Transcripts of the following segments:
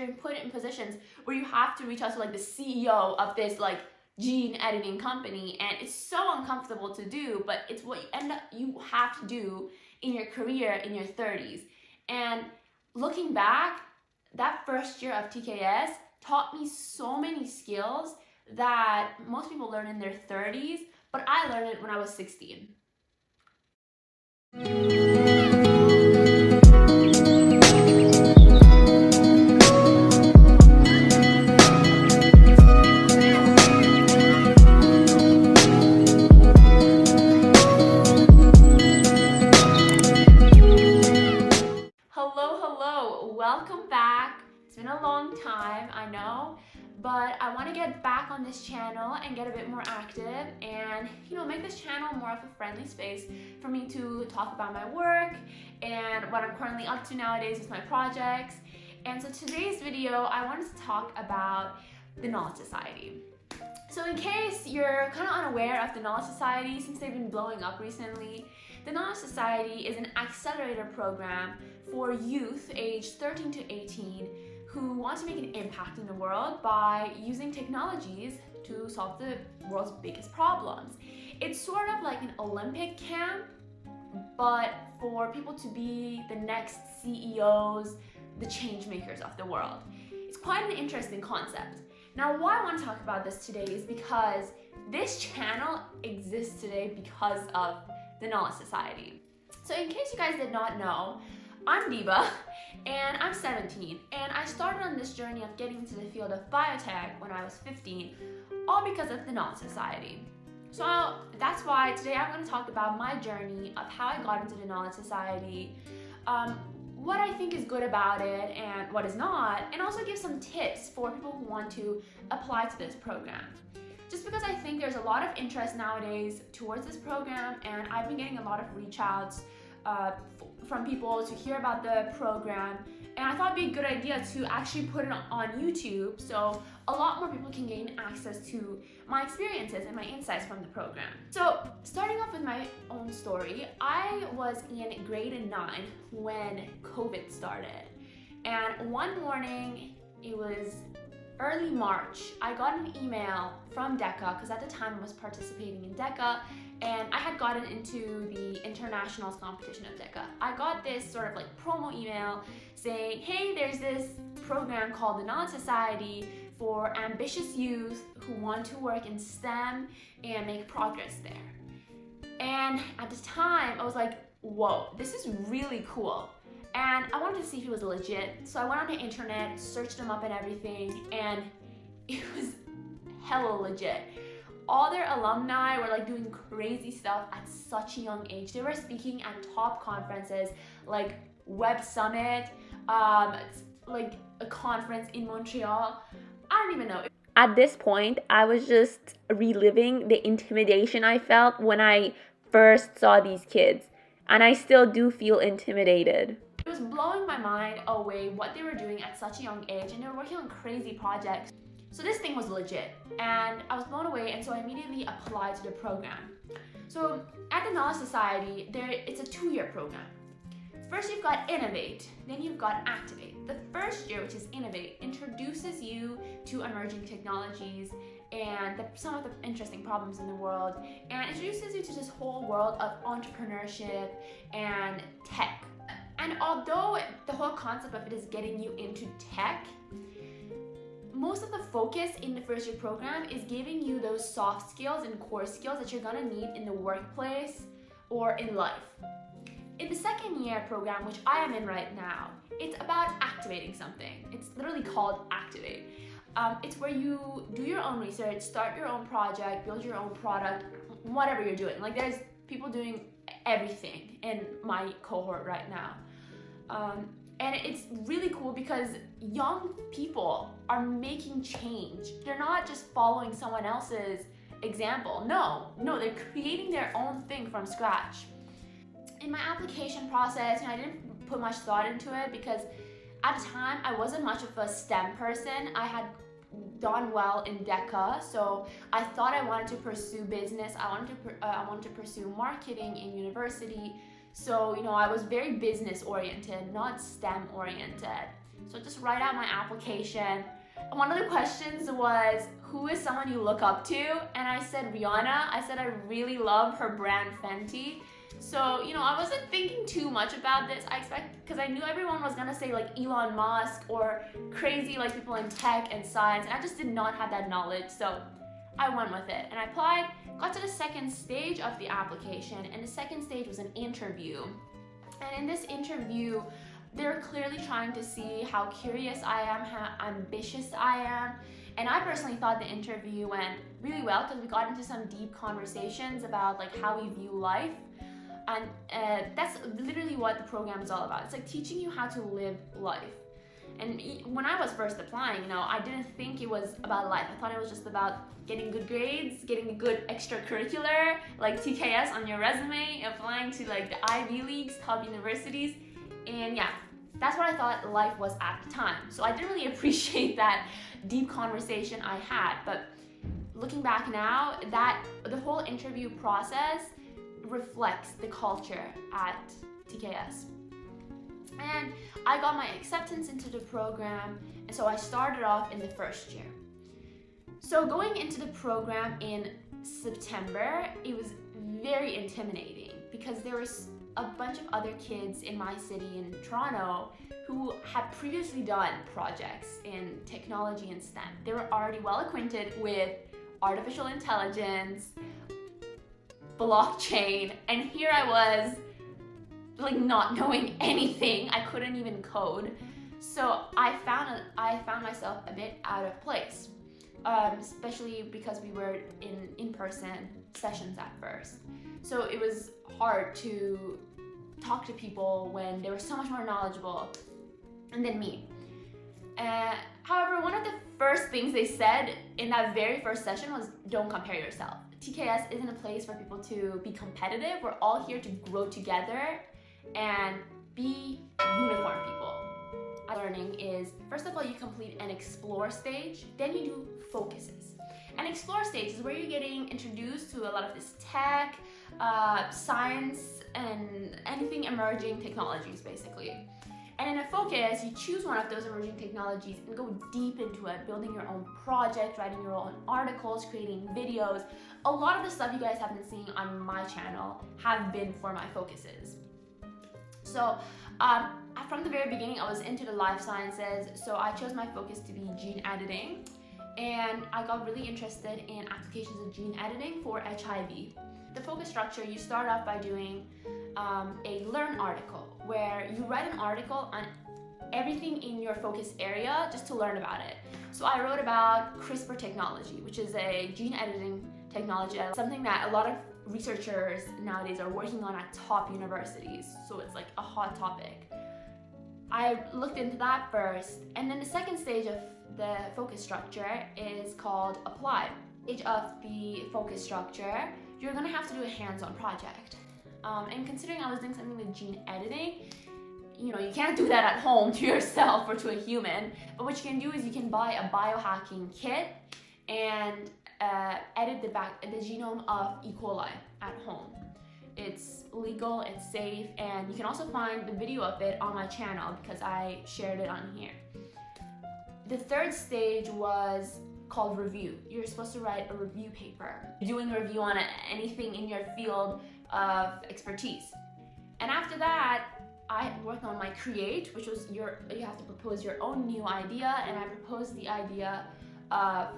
you're put in positions where you have to reach out to like the CEO of this like gene editing company, and it's so uncomfortable to do, but it's what you have to do in your career in your 30s. And looking back, that first year of TKS taught me so many skills that most people learn in their 30s, but I learned it when I was 16. Hello, welcome back. It's been a long time, I know, but I want to get back on this channel and get a bit more active and, make this channel more of a friendly space for me to talk about my work and what I'm currently up to nowadays with my projects. And so today's video, I wanted to talk about the Knowledge Society. So in case you're kind of unaware of the Knowledge Society, since they've been blowing up recently, the Knowledge Society is an accelerator program for youth aged 13 to 18 who want to make an impact in the world by using technologies to solve the world's biggest problems. It's sort of like an Olympic camp, but for people to be the next CEOs, the change makers of the world. It's quite an interesting concept. Now, why I want to talk about this today is because this channel exists today because of the Knowledge Society. So in case you guys did not know, I'm Diva and I'm 17, and I started on this journey of getting into the field of biotech when I was 15, all because of the Knowledge Society. So that's why today I'm going to talk about my journey of how I got into the Knowledge Society, what I think is good about it and what is not, and also give some tips for people who want to apply to this program. Just because I think there's a lot of interest nowadays towards this program, and I've been getting a lot of reach outs from people to hear about the program, and I thought it'd be a good idea to actually put it on YouTube so a lot more people can gain access to my experiences and my insights from the program. So starting off with my own story, I was in grade 9 when COVID started, and one morning, it was early March, I got an email from DECA, because at the time I was participating in DECA, and I had gotten into the internationals competition of DECA. I got this sort of like promo email saying, hey, there's this program called the Knowledge Society for ambitious youth who want to work in STEM and make progress there. And at the time, I was like, whoa, this is really cool. And I wanted to see if it was legit, so I went on the internet, searched them up and everything, and it was hella legit. All their alumni were like doing crazy stuff at such a young age. They were speaking at top conferences like Web Summit, like a conference in Montreal. I don't even know. At this point, I was just reliving the intimidation I felt when I first saw these kids, and I still do feel intimidated. It was blowing my mind away what they were doing at such a young age, and they were working on crazy projects. So this thing was legit, and I was blown away, and so I immediately applied to the program. So at the Knowledge Society, it's a 2-year program. First you've got Innovate, then you've got Activate. The first year, which is Innovate, introduces you to emerging technologies and some of the interesting problems in the world, and introduces you to this whole world of entrepreneurship and tech. And although the whole concept of it is getting you into tech, most of the focus in the first year program is giving you those soft skills and core skills that you're gonna need in the workplace or in life. In the second year program, which I am in right now, it's about activating something. It's literally called Activate. It's where you do your own research, start your own project, build your own product, whatever you're doing. Like there's people doing everything in my cohort right now. And it's really cool because young people are making change. They're not just following someone else's example. No, they're creating their own thing from scratch. In my application process, I didn't put much thought into it because at the time I wasn't much of a STEM person. I had done well in DECA, so I thought I wanted to pursue business. I wanted to pursue marketing in university. So, I was very business oriented, not STEM oriented. So just write out my application. One of the questions was, who is someone you look up to? And I said Rihanna. I said I really love her brand Fenty. So, I wasn't thinking too much about this. Because I knew everyone was gonna say like Elon Musk or crazy like people in tech and science, and I just did not have that knowledge. So I went with it and I applied, got to the second stage of the application, and the second stage was an interview. And in this interview, they're clearly trying to see how curious I am, how ambitious I am. And I personally thought the interview went really well because we got into some deep conversations about like how we view life. And that's literally what the program is all about. It's like teaching you how to live life. And when I was first applying, I didn't think it was about life. I thought it was just about getting good grades, getting a good extracurricular, like TKS on your resume, applying to like the Ivy Leagues, top universities. And yeah, that's what I thought life was at the time. So I didn't really appreciate that deep conversation I had. But looking back now, that the whole interview process reflects the culture at TKS. And I got my acceptance into the program, and so I started off in the first year. So going into the program in September, it was very intimidating because there was a bunch of other kids in my city in Toronto who had previously done projects in technology and STEM. They were already well acquainted with artificial intelligence, blockchain, and here I was like not knowing anything. I couldn't even code. So I found myself a bit out of place, especially because we were in in-person sessions at first. So it was hard to talk to people when they were so much more knowledgeable than me. However, one of the first things they said in that very first session was, don't compare yourself. TKS isn't a place for people to be competitive. We're all here to grow together and be uniform people. Learning is, first of all, you complete an explore stage, then you do focuses. An explore stage is where you're getting introduced to a lot of this tech, science, and anything emerging technologies, basically. And in a focus, you choose one of those emerging technologies and go deep into it, building your own project, writing your own articles, creating videos. A lot of the stuff you guys have been seeing on my channel have been for my focuses. So from the very beginning, I was into the life sciences, so I chose my focus to be gene editing. And I got really interested in applications of gene editing for HIV. The focus structure, you start off by doing a learn article, where you write an article on everything in your focus area just to learn about it. So I wrote about CRISPR technology, which is a gene editing technology, something that a lot of researchers nowadays are working on at top universities. So it's like a hot topic. I looked into that first, and then the second stage of the focus structure is called apply. Stage of the focus structure, you're gonna have to do a hands-on project. And considering I was doing something with gene editing, you can't do that at home to yourself or to a human, but what you can do is you can buy a biohacking kit and edit the genome of E. coli at home. It's legal, it's safe, and you can also find the video of it on my channel because I shared it on here. The third stage was called review. You're supposed to write a review paper, doing a review on anything in your field of expertise. And after that, I worked on my create, which was you have to propose your own new idea, and I proposed the idea of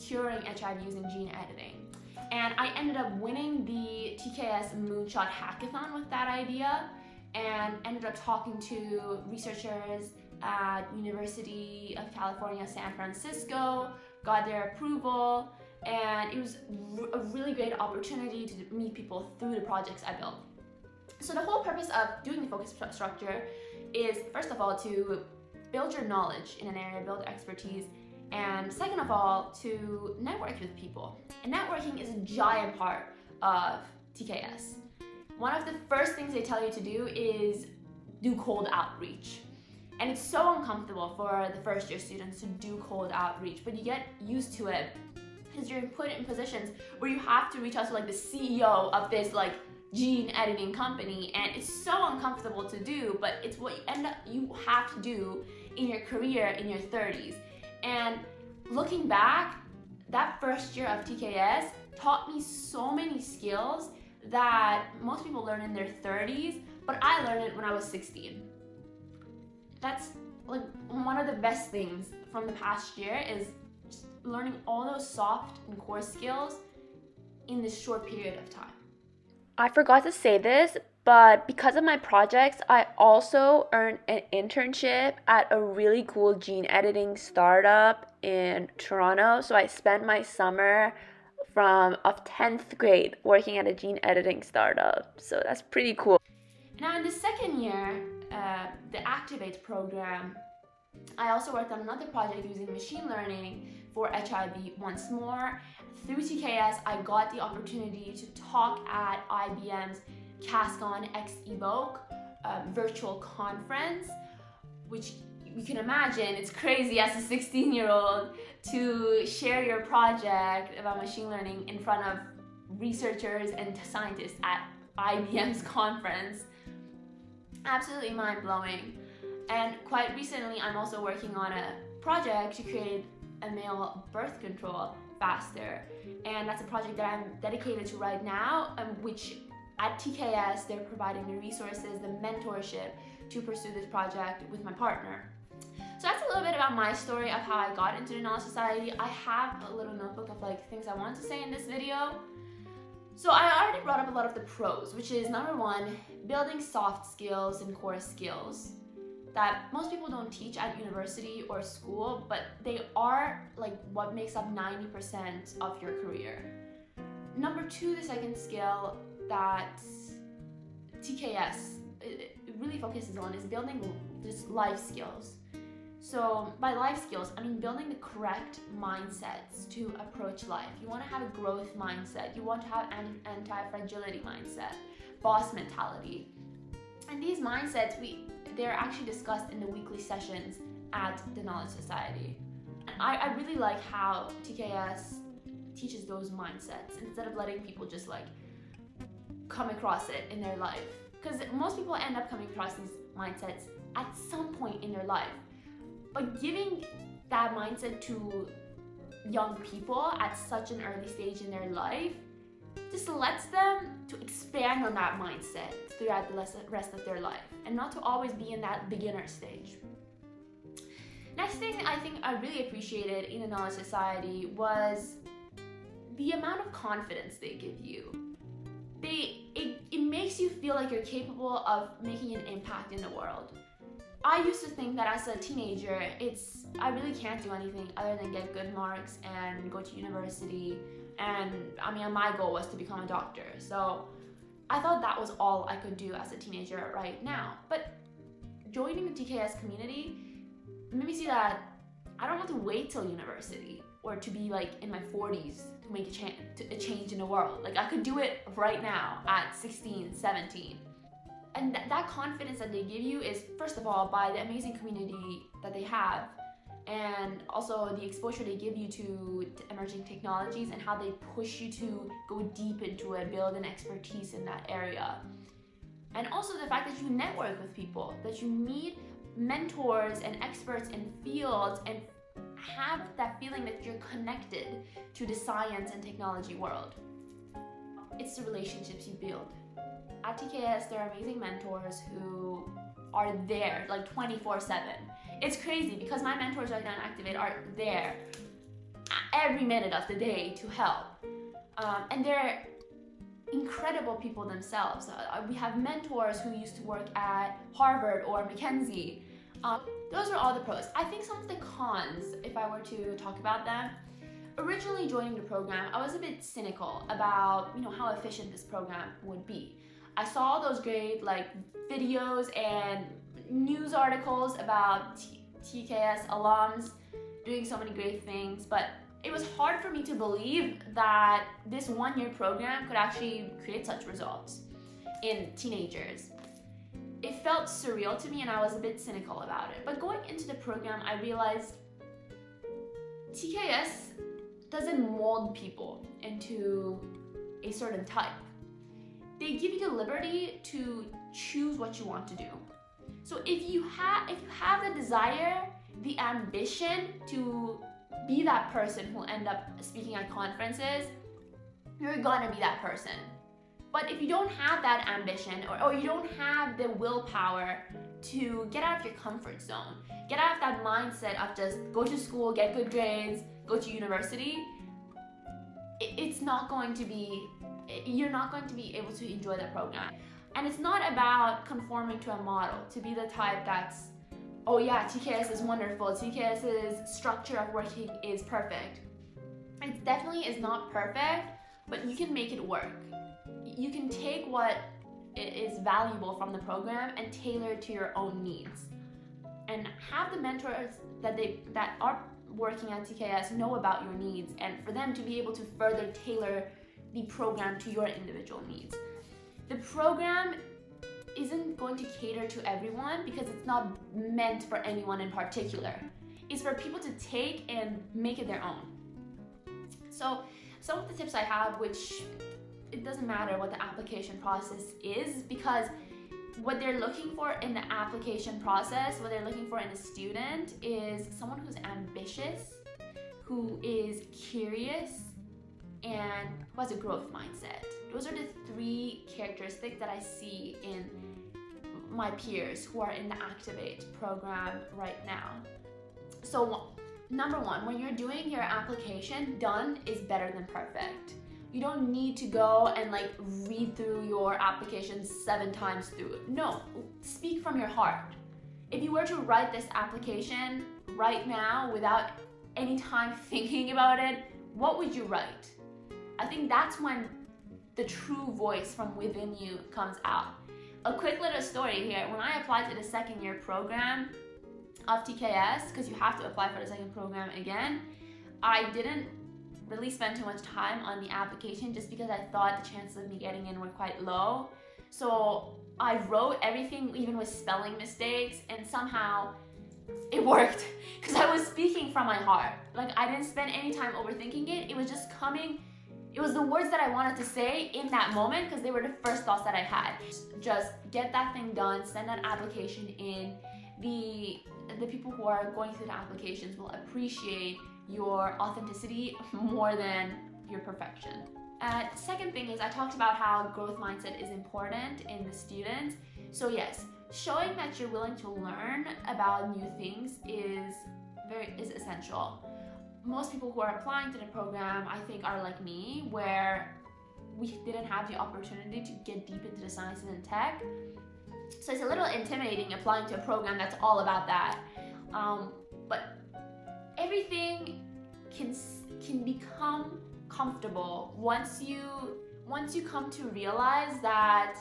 curing HIV using gene editing. And I ended up winning the TKS Moonshot Hackathon with that idea, and ended up talking to researchers at University of California, San Francisco, got their approval, and it was a really great opportunity to meet people through the projects I built. So the whole purpose of doing the focus structure is, first of all, to build your knowledge in an area, build expertise, and second of all, to network with people. And networking is a giant part of TKS. One of the first things they tell you to do is do cold outreach. And it's so uncomfortable for the first year students to do cold outreach, but you get used to it because you're put in positions where you have to reach out to like the CEO of this like gene editing company, and it's so uncomfortable to do, but it's what you have to do in your career in your 30s. And looking back, that first year of TKS taught me so many skills that most people learn in their 30s, but I learned it when I was 16. That's like one of the best things from the past year, is just learning all those soft and core skills in this short period of time. I forgot to say this, but because of my projects, I also earned an internship at a really cool gene editing startup in Toronto. So I spent my summer of 10th grade working at a gene editing startup. So that's pretty cool. Now in the second year, the Activate program, I also worked on another project using machine learning for HIV once more. Through TKS, I got the opportunity to talk at IBM's CASCON X Evoke virtual conference, which you can imagine, it's crazy as a 16-year-old to share your project about machine learning in front of researchers and scientists at IBM's conference. Absolutely mind-blowing. And quite recently, I'm also working on a project to create a male birth control faster. And that's a project that I'm dedicated to right now, which at TKS, they're providing the resources, the mentorship to pursue this project with my partner. So that's a little bit about my story of how I got into the Knowledge Society. I have a little notebook of like things I want to say in this video. So I already brought up a lot of the pros, which is number one, building soft skills and core skills that most people don't teach at university or school, but they are like what makes up 90% of your career. Number two, the second skill that TKS it really focuses on is building just life skills. So by life skills, I mean building the correct mindsets to approach life. You want to have a growth mindset. You want to have an anti-fragility mindset, boss mentality. And these mindsets, they're actually discussed in the weekly sessions at the Knowledge Society. And I really like how TKS teaches those mindsets instead of letting people just like come across it in their life. Because most people end up coming across these mindsets at some point in their life. But giving that mindset to young people at such an early stage in their life just lets them to expand on that mindset throughout the rest of their life and not to always be in that beginner stage. Next thing I think I really appreciated in the Knowledge Society was the amount of confidence they give you. It makes you feel like you're capable of making an impact in the world. I used to think that as a teenager, I really can't do anything other than get good marks and go to university. And I mean, my goal was to become a doctor. So I thought that was all I could do as a teenager right now. But joining the TKS community made me see that I don't have to wait till university or to be like in my 40s to make a change in the world. Like I could do it right now at 16, 17. And that confidence that they give you is, first of all, by the amazing community that they have, and also the exposure they give you to emerging technologies and how they push you to go deep into it, build an expertise in that area. And also the fact that you network with people, that you meet mentors and experts in fields and have that feeling that you're connected to the science and technology world. It's the relationships you build. At TKS, there are amazing mentors who are there like 24/7. It's crazy because my mentors right now in Activate are there every minute of the day to help. And they're incredible people themselves. We have mentors who used to work at Harvard or McKinsey. Those are all the pros. I think some of the cons, if I were to talk about them, originally joining the program, I was a bit cynical about how efficient this program would be. I saw those great videos and news articles about TKS alums doing so many great things, but it was hard for me to believe that this one-year program could actually create such results in teenagers. It felt surreal to me and I was a bit cynical about it. But going into the program, I realized TKS doesn't mold people into a certain type. They give you the liberty to choose what you want to do. So if you have the desire, the ambition to be that person who end up speaking at conferences, you're gonna be that person. But if you don't have that ambition, or you don't have the willpower to get out of your comfort zone, get out of that mindset of just go to school, get good grades, go to university, you're not going to be able to enjoy the program. And it's not about conforming to a model, to be the type that's, oh yeah, TKS is wonderful, TKS's structure of working is perfect. It definitely is not perfect, but you can make it work. You can take what is valuable from the program and tailor it to your own needs. And have the mentors that are working at TKS know about your needs, and for them to be able to further tailor the program to your individual needs. The program isn't going to cater to everyone because it's not meant for anyone in particular. It's for people to take and make it their own. So some of the tips I have, which it doesn't matter what the application process is, because what they're looking for in the application process, what they're looking for in a student is someone who's ambitious, who is curious, and who has a growth mindset. Those are the 3 characteristics that I see in my peers who are in the Activate program right now. So number 1, when you're doing your application, done is better than perfect. You don't need to go and read through your application 7 times through. No, speak from your heart. If you were to write this application right now without any time thinking about it, what would you write? I think that's when the true voice from within you comes out. A quick little story here. When I applied to the 2nd year program of TKS, because you have to apply for the 2nd program again, I didn't really spend too much time on the application just because I thought the chances of me getting in were quite low. So I wrote everything, even with spelling mistakes, and somehow it worked because I was speaking from my heart. I didn't spend any time overthinking it. It was just coming. It was the words that I wanted to say in that moment because they were the first thoughts that I had. Just get that thing done, send that application in. The people who are going through the applications will appreciate your authenticity more than your perfection. Second thing is, I talked about how growth mindset is important in the students. So yes, showing that you're willing to learn about new things is essential. Most people who are applying to the program, I think, are like me, where we didn't have the opportunity to get deep into the sciences and tech. So it's a little intimidating applying to a program that's all about that. But everything can become comfortable once you come to realize that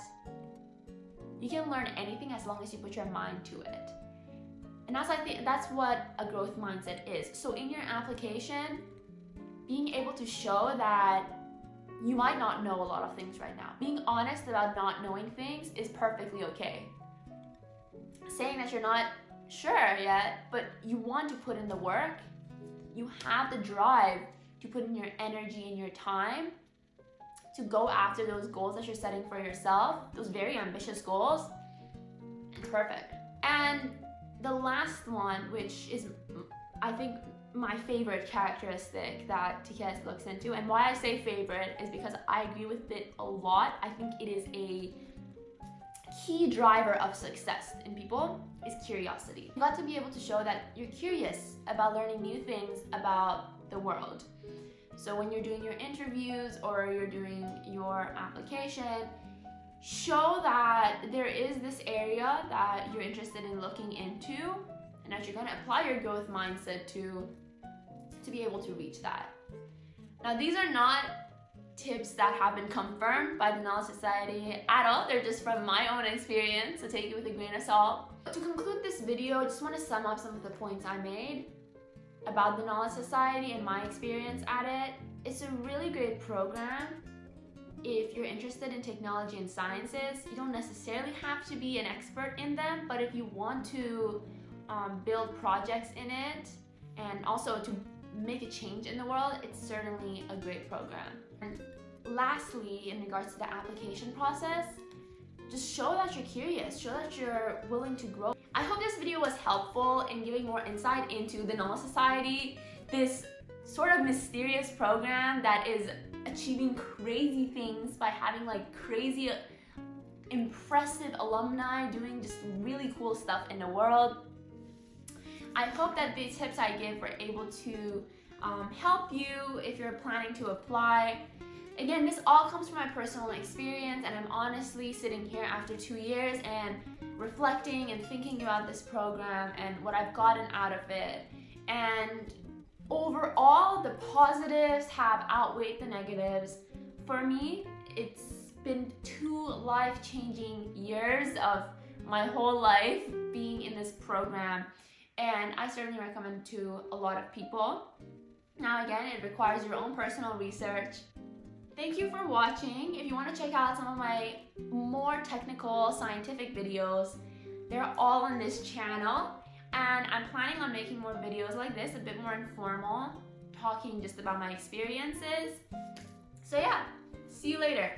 you can learn anything as long as you put your mind to it. And that's what a growth mindset is. So in your application, being able to show that you might not know a lot of things right now. Being honest about not knowing things is perfectly okay. Saying that you're not sure yet, but you want to put in the work, you have the drive to put in your energy and your time to go after those goals that you're setting for yourself, those very ambitious goals, perfect. And the last one, which is, I think, my favorite characteristic that TKS looks into, and why I say favorite is because I agree with it a lot. I think it is a key driver of success in people, is curiosity. You got to be able to show that you're curious about learning new things about the world. So when you're doing your interviews or you're doing your application, show that there is this area that you're interested in looking into and that you're going to apply your growth mindset to be able to reach that. Now, these are not tips that have been confirmed by the Knowledge Society at all. They're just from my own experience, so take it with a grain of salt. To conclude this video, I just want to sum up some of the points I made about the Knowledge Society and my experience at it. It's a really great program. If you're interested in technology and sciences, you don't necessarily have to be an expert in them, but if you want to build projects in it and also to make a change in the world, it's certainly a great program. And lastly, in regards to the application process, just show that you're curious, show that you're willing to grow. video was helpful in giving more insight into the Null Society, this sort of mysterious program that is achieving crazy things by having like crazy, impressive alumni doing just really cool stuff in the world. I hope that the tips I give were able to help you if you're planning to apply. Again, this all comes from my personal experience, and I'm honestly sitting here after 2 years and reflecting and thinking about this program and what I've gotten out of it. And overall, the positives have outweighed the negatives. For me, it's been 2 life-changing years of my whole life being in this program, and I certainly recommend it to a lot of people. Now again, it requires your own personal research. Thank you for watching. If you want to check out some of my more technical scientific videos, they're all on this channel, and I'm planning on making more videos like this, a bit more informal, talking just about my experiences. So yeah, see you later.